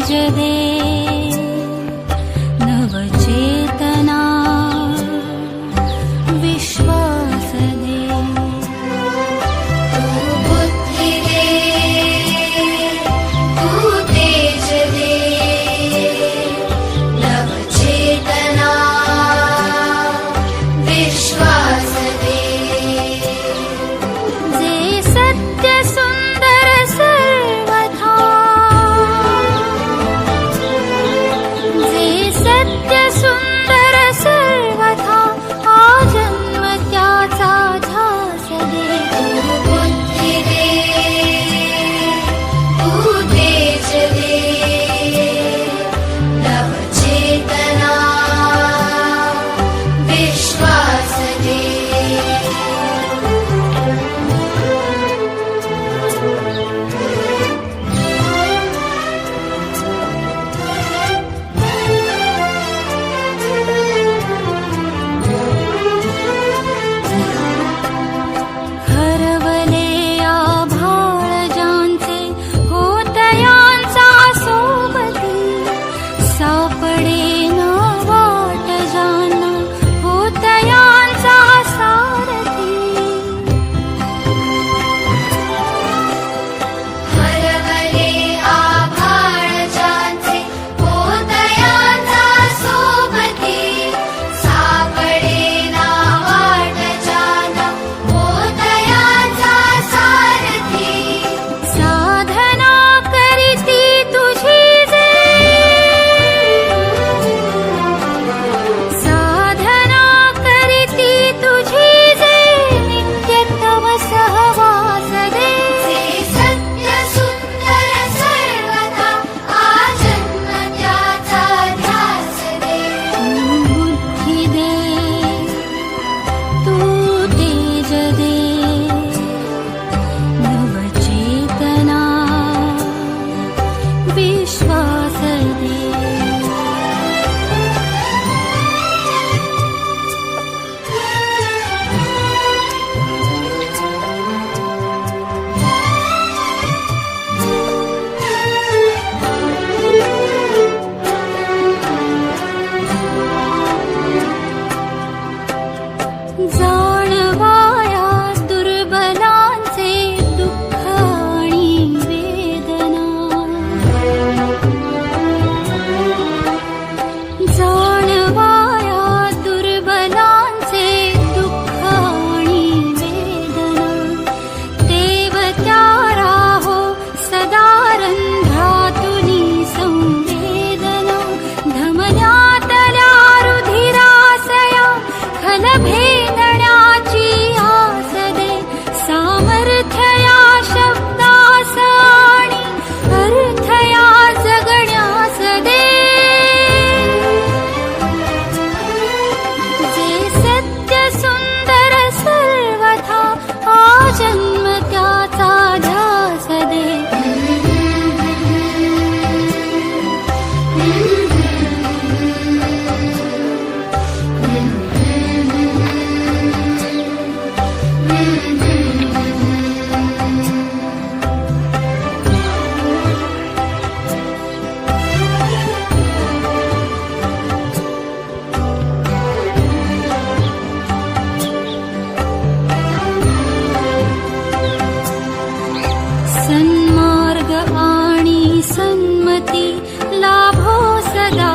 तेज दे नवचेतना विश्वास दे तू बुद्धि दे तू तेज दे नवचेतना विश्वास दे जे सत्य सुंदर सर्वथा जे सत्य सुंदर सर्वथा आजन्म त्याचा ध्यास दे बुद्धि दे तू तेज दे नवचेतना विश्वास दे हरवले आभाळ ज्यांचे होतयांचा सोबती सापडे न वाट ज्यांना होतयांचा सारथी हरवले आभाळ ज्यांचे होतयांचा सोबती सापडे ना वाट ज्यांना होतयांचा सारथी साधना करीती तुझी जे साधना करीती तुझी जे नित्य तव सहवास दे जे सत्य सुंदर सर्वथा आजन्म त्याचा ध्यास दे बुद्धी दे तू तेज दे नवचेतना विश्वास दे जाणवाया दुर्बलांचे दुःख आणि वेदना जाणवाया दुर्बलांचे दुःख आणि वेदना देवत्या राहो सदा रंध्रातुनी संवेदना धमन्यातल्या रुधिरासया खलभेदण्याची आस दे सामर्थ्य या शब्दास आणि अर्थ या जगण्यास दे जे सत्य सुंदर सर्वथा आजन्म त्याचा ध्यास दे सन्मार्ग आणि सन्मती लाभो सदा